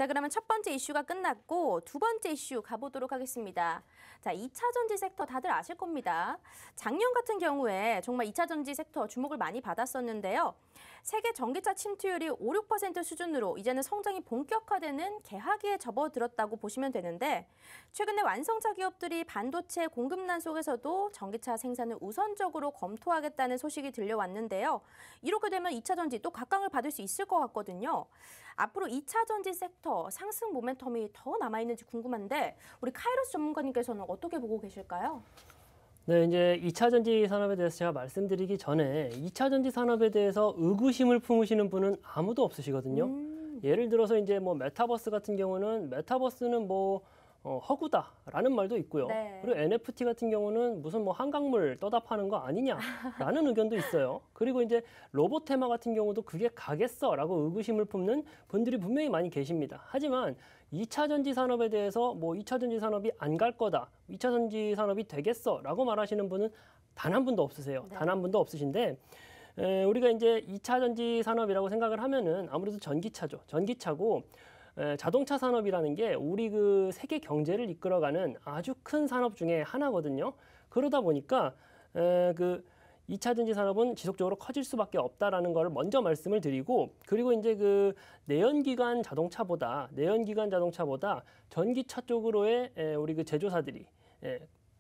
자, 그러면 첫 번째 이슈가 끝났고 두 번째 이슈 가보도록 하겠습니다. 자, 2차 전지 섹터 다들 아실 겁니다. 작년 같은 경우에 정말 2차 전지 섹터 주목을 많이 받았었는데요. 세계 전기차 침투율이 5, 6% 수준으로 이제는 성장이 본격화되는 개화기에 접어들었다고 보시면 되는데 최근에 완성차 기업들이 반도체 공급난 속에서도 전기차 생산을 우선적으로 검토하겠다는 소식이 들려왔는데요. 이렇게 되면 2차 전지 또 각광을 받을 수 있을 것 같거든요. 앞으로 2차 전지 섹터 상승 모멘텀이 더 남아있는지 궁금한데 우리 카이로스 전문가님께서는 어떻게 보고 계실까요? 네, 이제 2차 전지 산업에 대해서 제가 말씀드리기 전에 2차 전지 산업에 대해서 의구심을 품으시는 분은 아무도 없으시거든요. 예를 들어서 이제 뭐 메타버스 같은 경우는 메타버스는 뭐 허구다라는 말도 있고요. 네. 그리고 NFT 같은 경우는 무슨 뭐 한강물 떠다 파는 거 아니냐라는 의견도 있어요. 그리고 이제 로봇 테마 같은 경우도 그게 가겠어라고 의구심을 품는 분들이 분명히 많이 계십니다. 하지만 2차 전지 산업에 대해서 뭐 2차 전지 산업이 안 갈 거다, 2차 전지 산업이 되겠어라고 말하시는 분은 단 한 분도 없으세요. 네. 단 한 분도 없으신데 우리가 이제 2차 전지 산업이라고 생각을 하면은 아무래도 전기차죠. 전기차고 자동차 산업이라는 게 우리 그 세계 경제를 이끌어가는 아주 큰 산업 중에 하나거든요. 그러다 보니까 그 2차 전지 산업은 지속적으로 커질 수밖에 없다라는 걸 먼저 말씀을 드리고, 그리고 이제 그 내연기관 자동차보다 전기차 쪽으로의 우리 그 제조사들이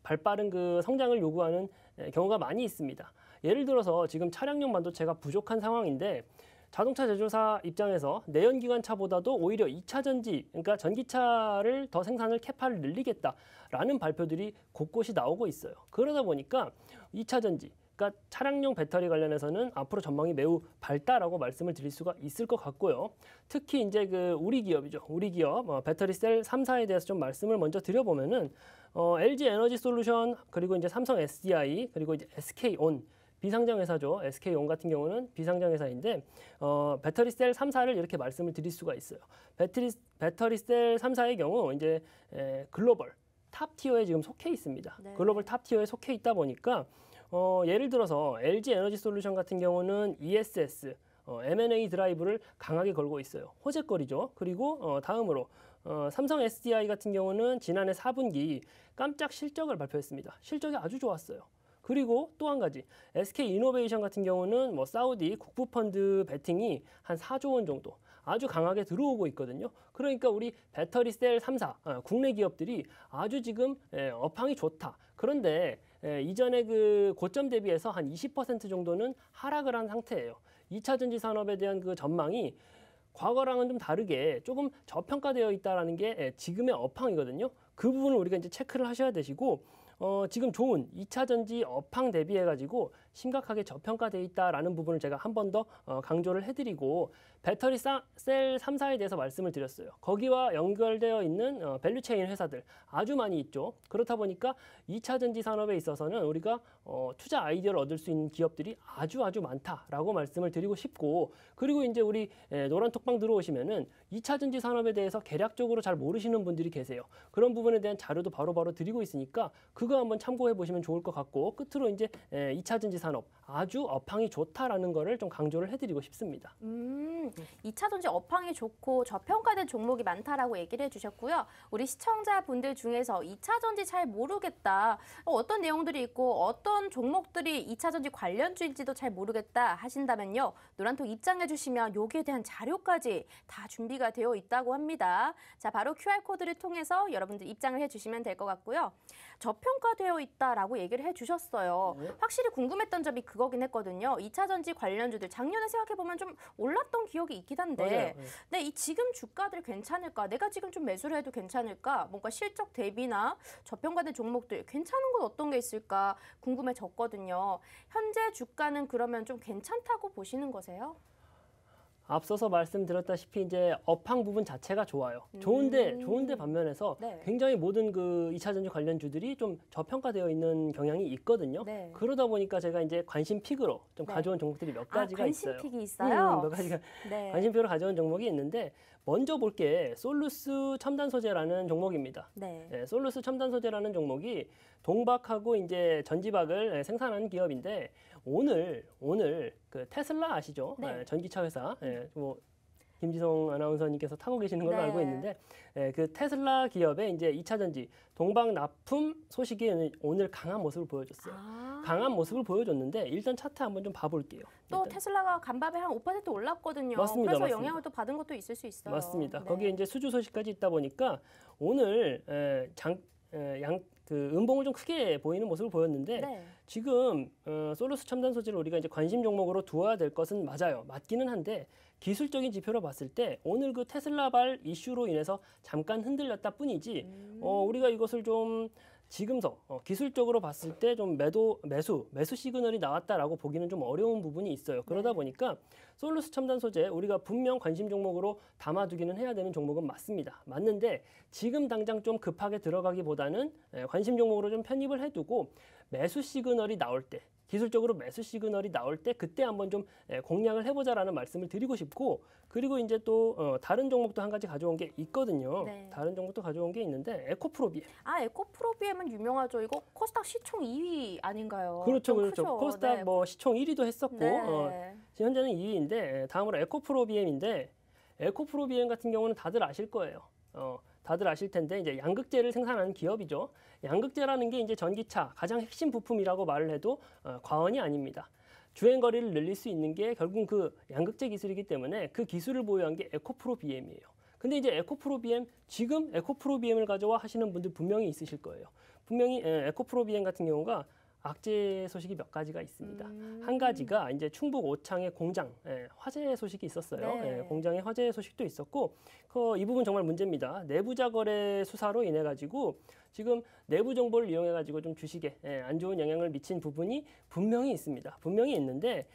발빠른 그 성장을 요구하는 경우가 많이 있습니다. 예를 들어서 지금 차량용 반도체가 부족한 상황인데 자동차 제조사 입장에서 내연기관 차보다도 오히려 2차 전지, 그러니까 전기차를 더 생산을 캐파를 늘리겠다라는 발표들이 곳곳이 나오고 있어요. 그러다 보니까 2차 전지, 그러니까 차량용 배터리 관련해서는 앞으로 전망이 매우 밝다라고 말씀을 드릴 수가 있을 것 같고요. 특히 이제 그 우리 기업이죠. 우리 기업 배터리 셀 3사에 대해서 좀 말씀을 먼저 드려보면은 LG 에너지 솔루션, 그리고 이제 삼성 SDI, 그리고 이제 SK온 비상장 회사죠. SK온 같은 경우는 비상장 회사인데 배터리 셀 3사를 이렇게 말씀을 드릴 수가 있어요. 배터리 셀 3사의 경우 이제 글로벌 탑 티어에 지금 속해 있습니다. 네. 글로벌 탑 티어에 속해 있다 보니까 예를 들어서 LG 에너지 솔루션 같은 경우는 ESS M&A 드라이브를 강하게 걸고 있어요. 호재거리죠. 그리고 다음으로 삼성 SDI 같은 경우는 지난해 4분기 깜짝 실적을 발표했습니다. 실적이 아주 좋았어요. 그리고 또 한 가지 SK이노베이션 같은 경우는 뭐 사우디 국부펀드 베팅이 한 4조 원 정도 아주 강하게 들어오고 있거든요. 그러니까 우리 배터리 셀 3사 국내 기업들이 아주 지금 업황이 좋다. 그런데 이전에 그 고점 대비해서 한 20% 정도는 하락을 한 상태예요. 2차 전지 산업에 대한 그 전망이 과거랑은 좀 다르게 조금 저평가되어 있다는 게 지금의 업황이거든요. 그 부분을 우리가 이제 체크를 하셔야 되시고 지금 좋은 2차 전지 업황 대비해가지고 심각하게 저평가되어 있다라는 부분을 제가 한 번 더 강조를 해드리고 배터리 셀 3사에 대해서 말씀을 드렸어요. 거기와 연결되어 있는 밸류체인 회사들 아주 많이 있죠. 그렇다 보니까 2차 전지 산업에 있어서는 우리가 투자 아이디어를 얻을 수 있는 기업들이 아주 많다라고 말씀을 드리고 싶고, 그리고 이제 우리 노란 톡방 들어오시면은 2차 전지 산업에 대해서 개략적으로 잘 모르시는 분들이 계세요. 그런 부분에 대한 자료도 바로바로 드리고 있으니까 그거 한번 참고해 보시면 좋을 것 같고, 끝으로 이제 2차 전지 산업 아주 업황이 좋다라는 거를 좀 강조를 해드리고 싶습니다. 2차 전지 업황이 좋고 저평가된 종목이 많다라고 얘기를 해주셨고요. 우리 시청자분들 중에서 2차 전지 잘 모르겠다, 어떤 내용들이 있고 어떤 종목들이 2차 전지 관련주인지도 잘 모르겠다 하신다면요. 노란톡 입장해 주시면 여기에 대한 자료까지 다 준비가 되어 있다고 합니다. 자, 바로 QR코드를 통해서 여러분들 입장을 해주시면 될 것 같고요. 저평가되어 있다라고 얘기를 해주셨어요. 확실히 궁금했던 점이 그거긴 했거든요. 2차 전지 관련주들 작년에 생각해보면 좀 올랐던 기억이 있긴 한데 네, 이 지금 주가들 괜찮을까? 내가 지금 좀 매수를 해도 괜찮을까? 뭔가 실적 대비나 저평가된 종목들 괜찮은 건 어떤 게 있을까 궁금해졌거든요. 현재 주가는 그러면 좀 괜찮다고 보시는 거세요? 앞서서 말씀드렸다시피 이제 업황 부분 자체가 좋아요. 좋은데 반면에서 네. 굉장히 모든 그 2차 전지 관련주들이 좀 저평가되어 있는 경향이 있거든요. 네. 그러다 보니까 제가 이제 관심 픽으로 좀 가져온 종목들이 몇 가지가 있어요. 관심 픽이 있어요? 몇 가지가 네. 관심 픽으로 가져온 종목이 있는데, 먼저 볼 게 솔루스 첨단 소재라는 종목입니다. 네. 솔루스 첨단 소재라는 종목이 동박하고 이제 전지박을 생산하는 기업인데 오늘 그 테슬라 아시죠? 네. 전기차 회사. 뭐 김지성 아나운서님께서 타고 계시는 걸로 네. 알고 있는데 그 테슬라 기업의 이제 2차 전지 동박 납품 소식이 오늘 강한 모습을 보여줬어요. 강한 모습을 보여줬는데 일단 차트 한번 좀 봐볼게요. 또 일단. 테슬라가 간밤에 한 5% 올랐거든요. 맞습니다, 그래서 맞습니다. 영향을 또 받은 것도 있을 수 있어요. 맞습니다. 네. 거기에 이제 수주 소식까지 있다 보니까 오늘 음봉을 좀 크게 보이는 모습을 보였는데 네. 지금 솔루스 첨단 소재를 우리가 이제 관심 종목으로 두어야 될 것은 맞아요. 맞기는 한데 기술적인 지표로 봤을 때 오늘 그 테슬라발 이슈로 인해서 잠깐 흔들렸다 뿐이지 우리가 이것을 좀 지금서 기술적으로 봤을 때 좀 매수 시그널이 나왔다라고 보기는 좀 어려운 부분이 있어요. 그러다 네. 보니까 솔루스 첨단 소재 우리가 분명 관심 종목으로 담아두기는 해야 되는 종목은 맞습니다. 맞는데 지금 당장 좀 급하게 들어가기보다는 관심 종목으로 좀 편입을 해두고 매수 시그널이 나올 때 기술적으로 매수 시그널이 나올 때 그때 한번 좀 공략을 해보자라는 말씀을 드리고 싶고 그리고 이제 또 다른 종목도 한 가지 가져온 게 있거든요. 네. 다른 종목도 가져온 게 있는데 에코프로비엠. 에코프로비엠은 유명하죠. 이거 코스닥 시총 2위 아닌가요? 그렇죠, 좀 그렇죠. 크죠? 코스닥 네. 뭐 시총 1위도 했었고 네. 지금 현재는 2위인데 다음으로 에코프로비엠인데 에코프로비엠 같은 경우는 다들 아실 거예요. 다들 아실 텐데 이제 양극재를 생산하는 기업이죠. 양극재라는 게 이제 전기차 가장 핵심 부품이라고 말을 해도 과언이 아닙니다. 주행 거리를 늘릴 수 있는 게 결국 그 양극재 기술이기 때문에 그 기술을 보유한 게 에코프로비엠이에요. 근데 이제 에코프로비엠 지금 에코프로비엠을 가져와 하시는 분들 분명히 있으실 거예요. 분명히 에코프로비엠 같은 경우가 악재 소식이 몇 가지가 있습니다. 한 가지가 이제 충북 오창의 공장 화재 소식이 있었어요. 네. 공장의 화재 소식도 있었고 이 부분 정말 문제입니다. 내부자 거래 수사로 인해 가지고 지금 내부 정보를 이용해 가지고 좀 주식에 안 좋은 영향을 미친 부분이 분명히 있습니다. 분명히 있는데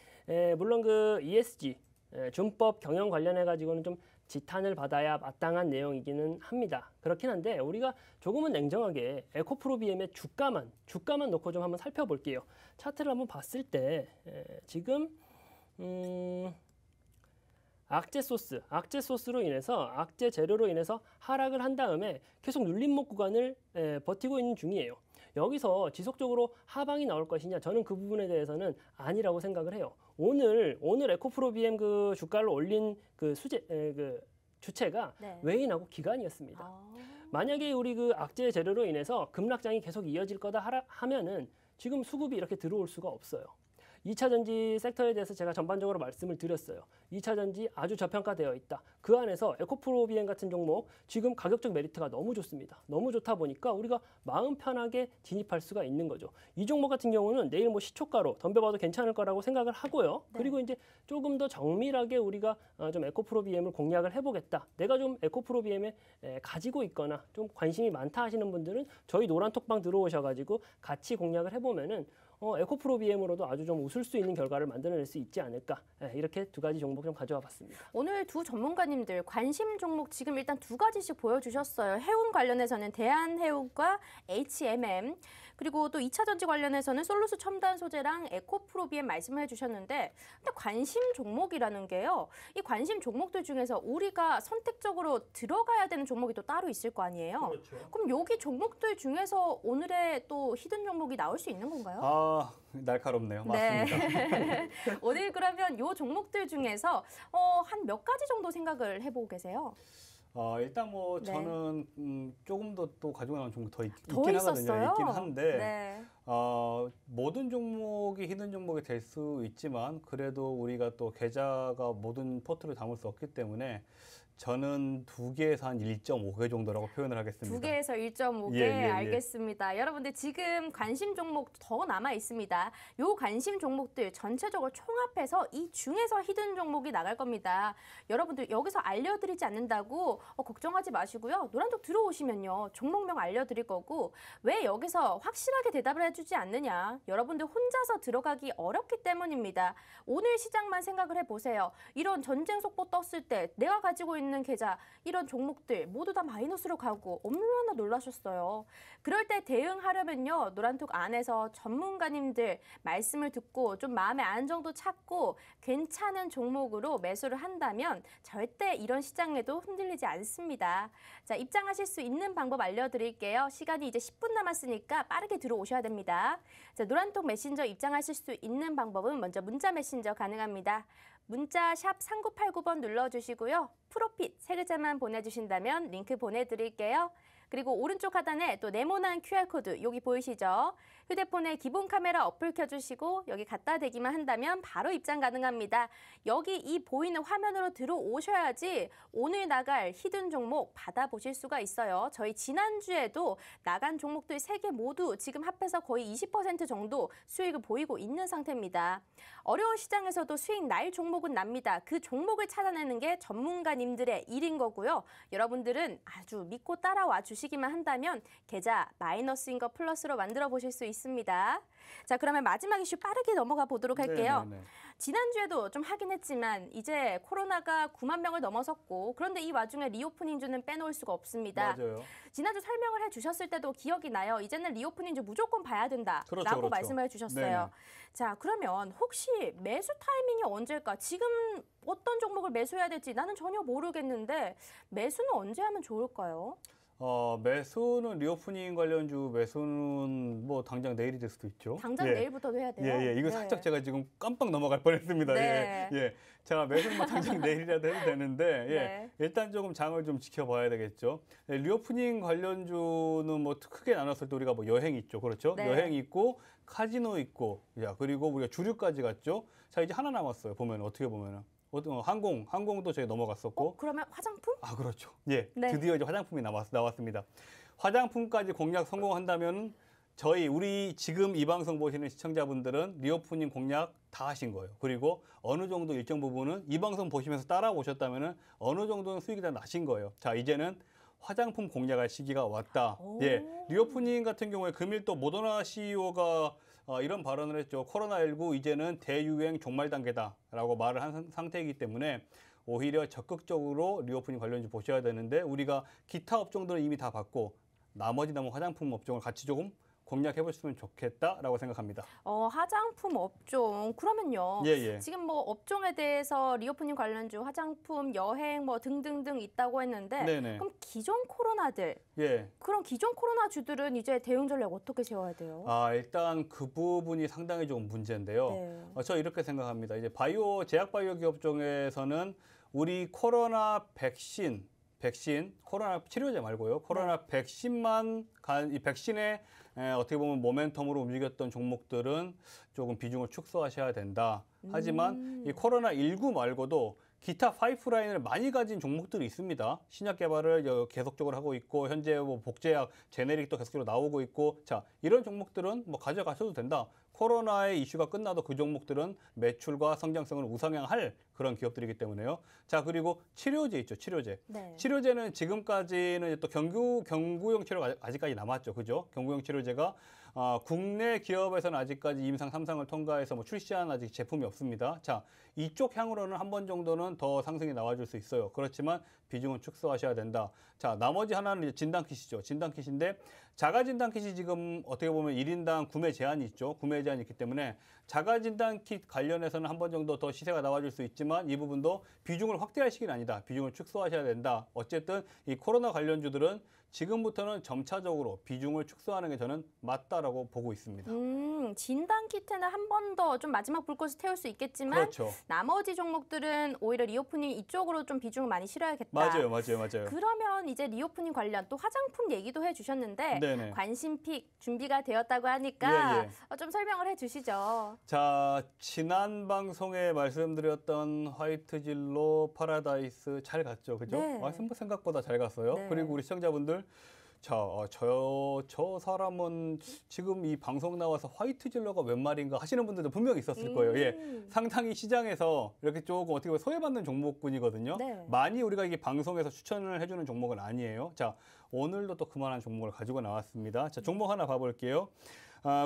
물론 그 ESG 준법 경영 관련해 가지고는 좀 지탄을 받아야 마땅한 내용이기는 합니다. 그렇긴 한데 우리가 조금은 냉정하게 에코프로비엠의 주가만 놓고 좀 한번 살펴볼게요. 차트를 한번 봤을 때 지금 악재 소스로 인해서 악재 재료로 인해서 하락을 한 다음에 계속 눌림목 구간을 버티고 있는 중이에요. 여기서 지속적으로 하방이 나올 것이냐 저는 그 부분에 대해서는 아니라고 생각을 해요. 오늘 에코프로비엠 그 주가를 올린 그 주체가 네. 외인하고 기관이었습니다. 만약에 우리 그 악재 재료로 인해서 급락장이 계속 이어질 거다 하면은 지금 수급이 이렇게 들어올 수가 없어요. 2차 전지 섹터에 대해서 제가 전반적으로 말씀을 드렸어요. 2차 전지 아주 저평가되어 있다. 그 안에서 에코프로비엠 같은 종목 지금 가격적 메리트가 너무 좋습니다. 너무 좋다 보니까 우리가 마음 편하게 진입할 수가 있는 거죠. 이 종목 같은 경우는 내일 뭐 시초가로 덤벼봐도 괜찮을 거라고 생각을 하고요. 네. 그리고 이제 조금 더 정밀하게 우리가 좀 에코프로비엠을 공략을 해보겠다. 내가 좀 에코프로비엠에 가지고 있거나 좀 관심이 많다 하시는 분들은 저희 노란톡방 들어오셔가지고 같이 공략을 해보면은 에코프로비엠으로도 아주 좀 웃을 수 있는 결과를 만들어낼 수 있지 않을까 이렇게 두 가지 종목 좀 가져와 봤습니다. 오늘 두 전문가님들 관심 종목 지금 일단 두 가지씩 보여주셨어요. 해운 관련해서는 대한해운과 HMM 그리고 또 2차 전지 관련해서는 솔루스 첨단 소재랑 에코프로비엠 말씀을 해주셨는데 근데 관심 종목이라는 게요. 이 관심 종목들 중에서 우리가 선택적으로 들어가야 되는 종목이 또 따로 있을 거 아니에요. 그렇죠. 그럼 여기 종목들 중에서 오늘의 또 히든 종목이 나올 수 있는 건가요? 날카롭네요. 네. 맞습니다. 오늘 그러면 요 종목들 중에서 한 몇 가지 정도 생각을 해보고 계세요? 일단 뭐 네. 저는 조금 더 또 가지고 나온 종목 더 더 있긴 있었어요? 하거든요. 있긴 한데 네. 모든 종목이 히든 종목이 될 수 있지만 그래도 우리가 또 계좌가 모든 포트를 담을 수 없기 때문에 저는 2개에서 한 1.5개 정도라고 표현을 하겠습니다. 2개에서 1.5개 예. 알겠습니다. 여러분들 지금 관심 종목 더 남아 있습니다. 요 관심 종목들 전체적으로 총합해서 이 중에서 히든 종목이 나갈 겁니다. 여러분들 여기서 알려드리지 않는다고 걱정하지 마시고요. 노란톡 들어오시면요. 종목명 알려드릴 거고 왜 여기서 확실하게 대답을 해주지 않느냐. 여러분들 혼자서 들어가기 어렵기 때문입니다. 오늘 시장만 생각을 해보세요. 이런 전쟁 속보 떴을 때 내가 가지고 있는 계좌 이런 종목들 모두 다 마이너스로 가고 얼마나 놀라셨어요. 그럴 때 대응하려면요. 노란톡 안에서 전문가님들 말씀을 듣고 좀 마음의 안정도 찾고 괜찮은 종목으로 매수를 한다면 절대 이런 시장에도 흔들리지 않습니다. 자, 입장하실 수 있는 방법 알려드릴게요. 시간이 이제 10분 남았으니까 빠르게 들어오셔야 됩니다. 자, 노란톡 메신저 입장하실 수 있는 방법은 먼저 문자 메신저 가능합니다. 문자 샵 3989번 눌러주시고요. 프로핏 세 글자만 보내주신다면 링크 보내드릴게요. 그리고 오른쪽 하단에 또 네모난 QR코드 여기 보이시죠? 휴대폰에 기본 카메라 어플 켜주시고 여기 갖다 대기만 한다면 바로 입장 가능합니다. 여기 이 보이는 화면으로 들어오셔야지 오늘 나갈 히든 종목 받아보실 수가 있어요. 저희 지난주에도 나간 종목들 3개 모두 지금 합해서 거의 20% 정도 수익을 보이고 있는 상태입니다. 어려운 시장에서도 수익 날 종목은 납니다. 그 종목을 찾아내는 게 전문가님들의 일인 거고요. 여러분들은 아주 믿고 따라와 주시기만 한다면 계좌 마이너스인 거 플러스로 만들어 보실 수 있습니다. 자, 그러면 마지막 이슈 빠르게 넘어가 보도록 할게요. 네네네. 지난주에도 좀 하긴 했지만 이제 코로나가 9만 명을 넘어섰고 그런데 이 와중에 리오프닝주는 빼놓을 수가 없습니다. 맞아요. 지난주 설명을 해주셨을 때도 기억이 나요. 이제는 리오프닝주 무조건 봐야 된다라고 그렇죠. 말씀을 해주셨어요. 네네. 자, 그러면 혹시 매수 타이밍이 언제일까? 지금 어떤 종목을 매수해야 될지 나는 전혀 모르겠는데 매수는 언제 하면 좋을까요? 매수는 리오프닝 관련주 매수는 뭐 당장 내일이 될 수도 있죠. 당장 예. 내일부터도 해야 돼요. 예, 예. 이거 네. 살짝 제가 지금 깜빡 넘어갈 뻔했습니다. 네. 예, 예. 자, 매수는 뭐 당장 내일이라도 해도 되는데, 예. 네. 일단 조금 장을 좀 지켜봐야 되겠죠. 예, 리오프닝 관련주는 뭐 크게 나눴을 때 우리가 뭐 여행 있죠. 그렇죠? 네. 여행 있고, 카지노 있고, 야, 그리고 우리가 주류까지 갔죠. 자, 이제 하나 남았어요. 보면, 어떻게 보면은. 항공도 저희 넘어갔었고. 그러면 화장품? 아, 그렇죠. 예. 네. 드디어 이제 화장품이 나왔습니다. 화장품까지 공략 성공한다면 우리 지금 이 방송 보시는 시청자분들은 리오프닝 공략 다 하신 거예요. 그리고 어느 정도 일정 부분은 이 방송 보시면서 따라오셨다면 어느 정도는 수익이 다 나신 거예요. 자, 이제는 화장품 공략할 시기가 왔다. 오. 예. 리오프닝 같은 경우에 금일 또 모더나 CEO가 이런 발언을 했죠. 코로나19 이제는 대유행 종말 단계다라고 말을 한 상태이기 때문에 오히려 적극적으로 리오프닝 관련주 보셔야 되는데 우리가 기타 업종들은 이미 다 봤고 나머지 남은 화장품 업종을 같이 조금 공략해 보셨으면 좋겠다라고 생각합니다. 화장품 업종 그러면요. 예, 예. 지금 뭐 업종에 대해서 리오프닝 관련주, 화장품, 여행 뭐 등등등 있다고 했는데 네네. 그럼 기존 코로나들 예. 그럼 기존 코로나주들은 이제 대응 전략 어떻게 세워야 돼요? 일단 그 부분이 상당히 좀 문제인데요. 네. 저 이렇게 생각합니다. 이제 제약 바이오 기업종에서는 우리 코로나 백신, 코로나 치료제 말고요. 코로나 백신만 이 백신에 어떻게 보면 모멘텀으로 움직였던 종목들은 조금 비중을 축소하셔야 된다. 하지만 이 코로나19 말고도 기타 파이프라인을 많이 가진 종목들이 있습니다. 신약 개발을 계속적으로 하고 있고 현재 뭐 복제약, 제네릭도 계속적으로 나오고 있고 자 이런 종목들은 뭐 가져가셔도 된다. 코로나의 이슈가 끝나도 그 종목들은 매출과 성장성을 우상향할 그런 기업들이기 때문에요. 자 그리고 치료제 있죠, 치료제. 네. 치료제는 지금까지는 또 경구용 치료가 아직까지 남았죠, 그죠? 경구용 치료제가 국내 기업에서는 아직까지 2상, 3상을 통과해서 뭐 출시한 아직 제품이 없습니다. 자, 이쪽 향으로는 한 번 정도는 더 상승이 나와줄 수 있어요. 그렇지만 비중은 축소하셔야 된다. 자, 나머지 하나는 이제 진단킷이죠. 진단킷인데 자가 진단킷이 지금 어떻게 보면 1인당 구매 제한이 있죠. 구매 제한이 있기 때문에 자가 진단킷 관련해서는 한 번 정도 더 시세가 나와줄 수 있지만 이 부분도 비중을 확대할 시기는 아니다. 비중을 축소하셔야 된다. 어쨌든 이 코로나 관련주들은 지금부터는 점차적으로 비중을 축소하는 게 저는 맞다라고 보고 있습니다. 진단 키트는 한 번 더 좀 마지막 불꽃을 태울 수 있겠지만 그렇죠. 나머지 종목들은 오히려 리오프닝 이쪽으로 좀 비중을 많이 실어야겠다. 맞아요. 그러면 이제 리오프닝 관련 또 화장품 얘기도 해주셨는데 네네. 관심픽 준비가 되었다고 하니까 예, 예. 좀 설명을 해주시죠. 자, 지난 방송에 말씀드렸던 화이트진로 파라다이스 잘 갔죠, 그죠? 네. 생각보다 잘 갔어요. 네. 그리고 우리 시청자분들, 자, 저 사람은 지금 이 방송 나와서 화이트진로가 웬 말인가 하시는 분들도 분명히 있었을 거예요. 예, 상당히 시장에서 이렇게 조금 어떻게 보면 소외받는 종목군이거든요. 네. 많이 우리가 이게 방송에서 추천을 해주는 종목은 아니에요. 자, 오늘도 또 그만한 종목을 가지고 나왔습니다. 자, 종목 하나 봐볼게요.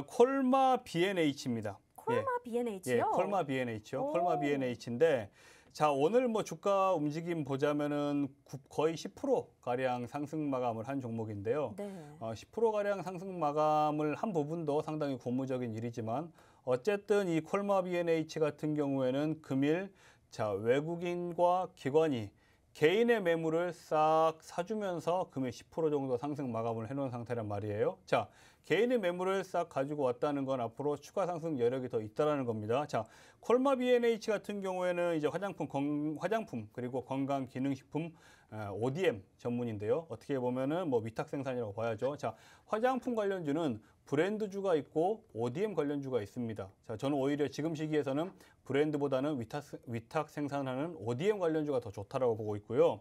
콜마 B&H입니다. 콜마 B&H요? 예, 콜마 B&H요. 오. 콜마 B&H인데 자, 오늘 뭐 주가 움직임 보자면은 거의 10% 가량 상승 마감을 한 종목인데요. 네. 10% 가량 상승 마감을 한 부분도 상당히 고무적인 일이지만 어쨌든 이 콜마 B&H 같은 경우에는 금일 자, 외국인과 기관이 개인의 매물을 싹 사주면서 금액 10% 정도 상승 마감을 해놓은 상태란 말이에요. 자, 개인의 매물을 싹 가지고 왔다는 건 앞으로 추가 상승 여력이 더 있다라는 겁니다. 자, 콜마 B&H 같은 경우에는 이제 화장품 그리고 건강기능식품 ODM 전문인데요. 어떻게 보면은 뭐 위탁 생산이라고 봐야죠. 자, 화장품 관련주는 브랜드주가 있고 ODM 관련주가 있습니다. 자, 저는 오히려 지금 시기에서는 브랜드보다는 위탁 생산하는 ODM 관련주가 더 좋다라고 보고 있고요.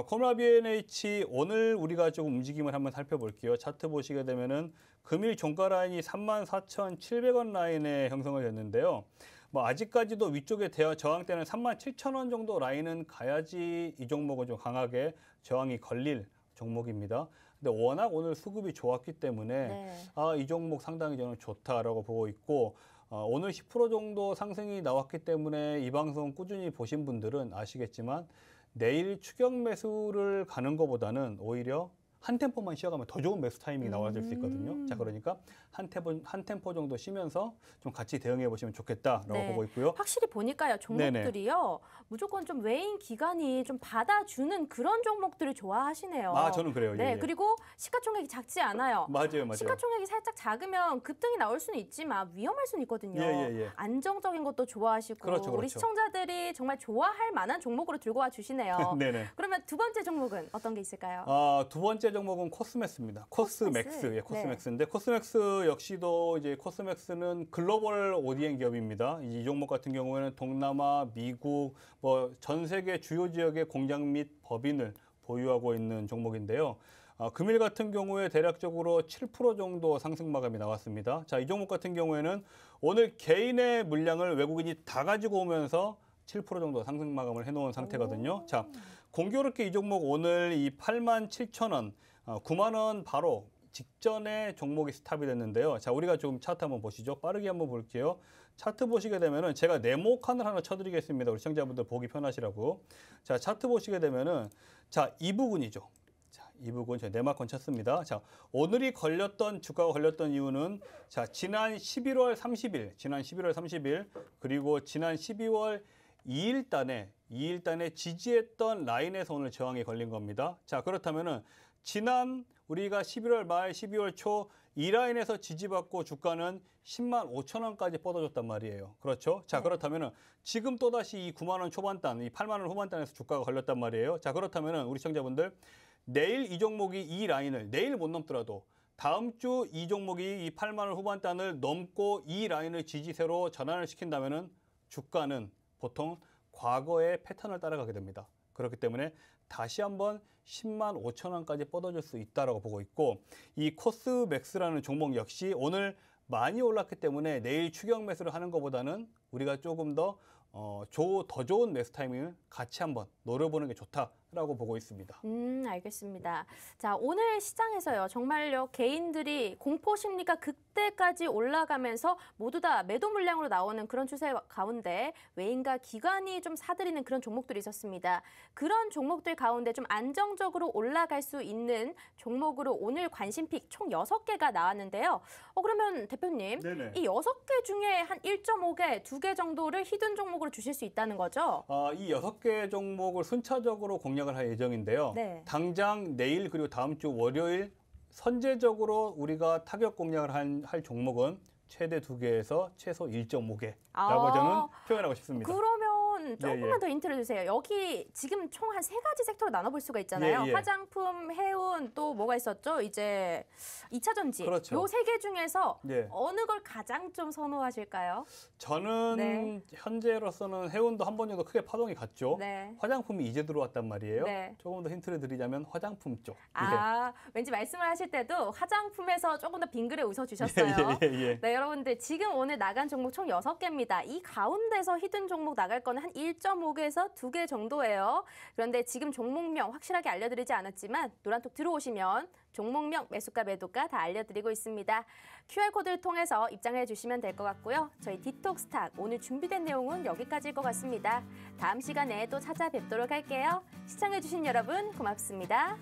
콜마 B&H 오늘 우리가 조금 움직임을 한번 살펴볼게요. 차트 보시게 되면은 금일 종가 라인이 34,700원 라인에 형성을 됐는데요. 뭐 아직까지도 위쪽에 저항대는 37,000원 정도 라인은 가야지 이 종목은 좀 강하게 저항이 걸릴 종목입니다. 근데 워낙 오늘 수급이 좋았기 때문에 네. 이 종목 상당히 저는 좋다라고 보고 있고 오늘 10% 정도 상승이 나왔기 때문에 이 방송 꾸준히 보신 분들은 아시겠지만 내일 추격 매수를 가는 것보다는 오히려 한 템포만 쉬어가면 더 좋은 매수 타이밍이 나와줄 수 있거든요. 자, 그러니까 한 템포 정도 쉬면서 좀 같이 대응해 보시면 좋겠다라고 네. 보고 있고요. 확실히 보니까요, 종목들이요, 무조건 좀 외인 기관이 좀 받아주는 그런 종목들을 좋아하시네요. 저는 그래요. 네, 예, 예. 그리고 시가총액이 작지 않아요. 맞아요. 시가총액이 살짝 작으면 급등이 나올 수는 있지만 위험할 수는 있거든요. 예. 안정적인 것도 좋아하시고 그렇죠. 우리 시청자들이 정말 좋아할 만한 종목으로 들고 와 주시네요. 네네. 그러면 두 번째 종목은 어떤 게 있을까요? 두 번째 종목은 코스맥스입니다. 코스맥스. 예, 코스맥스인데 네. 코스맥스 역시도 이제 코스맥스는 글로벌 ODM 기업입니다. 이 종목 같은 경우에는 동남아, 미국, 뭐 전 세계 주요 지역의 공장 및 법인을 보유하고 있는 종목인데요. 금일 같은 경우에 대략적으로 7% 정도 상승 마감이 나왔습니다. 자, 이 종목 같은 경우에는 오늘 개인의 물량을 외국인이 다 가지고 오면서 7% 정도 상승 마감을 해놓은 상태거든요. 자, 공교롭게 이 종목 오늘 이 87,000원, 9만 원 바로 직전에 종목이 스탑이 됐는데요. 자, 우리가 좀 차트 한번 보시죠. 빠르게 한번 볼게요. 차트 보시게 되면은 제가 네모칸을 하나 쳐드리겠습니다. 우리 시청자분들 보기 편하시라고. 자, 차트 보시게 되면은 자, 이 부분이죠. 자, 이 부분 제가 네모칸 쳤습니다. 자, 오늘이 주가가 걸렸던 이유는 자, 지난 11월 30일 그리고 지난 12월 2일단에 지지했던 라인에서 오늘 저항이 걸린 겁니다. 자, 그렇다면은 지난 우리가 11월 말 12월 초 이 라인에서 지지받고 주가는 10만 5천 원까지 뻗어줬단 말이에요. 그렇죠? 자, 그렇다면은 지금 또다시 이 9만 원 초반단, 이 8만 원 후반단에서 주가가 걸렸단 말이에요. 자, 그렇다면은 우리 시청자분들 내일 이 종목이 이 라인을 내일 못 넘더라도 다음 주 이 종목이 이 8만 원 후반단을 넘고 이 라인을 지지세로 전환을 시킨다면은 주가는 보통 과거의 패턴을 따라가게 됩니다. 그렇기 때문에 다시 한번 10만 5천 원까지 뻗어줄 수 있다라고 보고 있고 이 코스맥스라는 종목 역시 오늘 많이 올랐기 때문에 내일 추격 매수를 하는 것보다는 우리가 조금 더 좋은 매수 타이밍을 같이 한번 노려보는 게 좋다라고 보고 있습니다. 알겠습니다. 자, 오늘 시장에서요, 정말요, 개인들이 공포 심리가 극대까지 올라가면서 모두 다 매도 물량으로 나오는 그런 추세 가운데 외인과 기관이 좀 사들이는 그런 종목들이 있었습니다. 그런 종목들 가운데 좀 안정적으로 올라갈 수 있는 종목으로 오늘 관심픽 총 6개가 나왔는데요. 그러면 대표님, 네네. 이 6개 중에 한 1.5개, 2개 정도를 히든 종목으로 주실 수 있다는 거죠? 이 6개 종목을 순차적으로 공략을 할 예정인데요. 네. 당장 내일 그리고 다음 주 월요일 선제적으로 우리가 타격 공략을 할 종목은 최대 2개에서 최소 1.5개라고 저는 표현하고 싶습니다. 그러면 조금만 예. 더 힌트를 주세요. 여기 지금 총 한 3가지 섹터로 나눠볼 수가 있잖아요. 예. 화장품, 해운, 또 뭐가 있었죠? 이제 2차 전지. 그렇죠. 요 3개 중에서 예. 어느 걸 가장 좀 선호하실까요? 저는 네. 현재로서는 해운도 한 번 정도 크게 파동이 갔죠. 네. 화장품이 이제 들어왔단 말이에요. 네. 조금 더 힌트를 드리자면 화장품 쪽. 왠지 말씀을 하실 때도 화장품에서 조금 더 빙그레 웃어주셨어요. 예. 네, 여러분들 지금 오늘 나간 종목 총 6개입니다. 이 가운데서 히든 종목 나갈 거는 한 1.5개에서 2개 정도예요. 그런데 지금 종목명 확실하게 알려드리지 않았지만 노란톡 들어오시면 종목명, 매수가, 매도가 다 알려드리고 있습니다. QR코드를 통해서 입장해 주시면 될 것 같고요. 저희 디톡스탁 오늘 준비된 내용은 여기까지일 것 같습니다. 다음 시간에 또 찾아뵙도록 할게요. 시청해 주신 여러분 고맙습니다.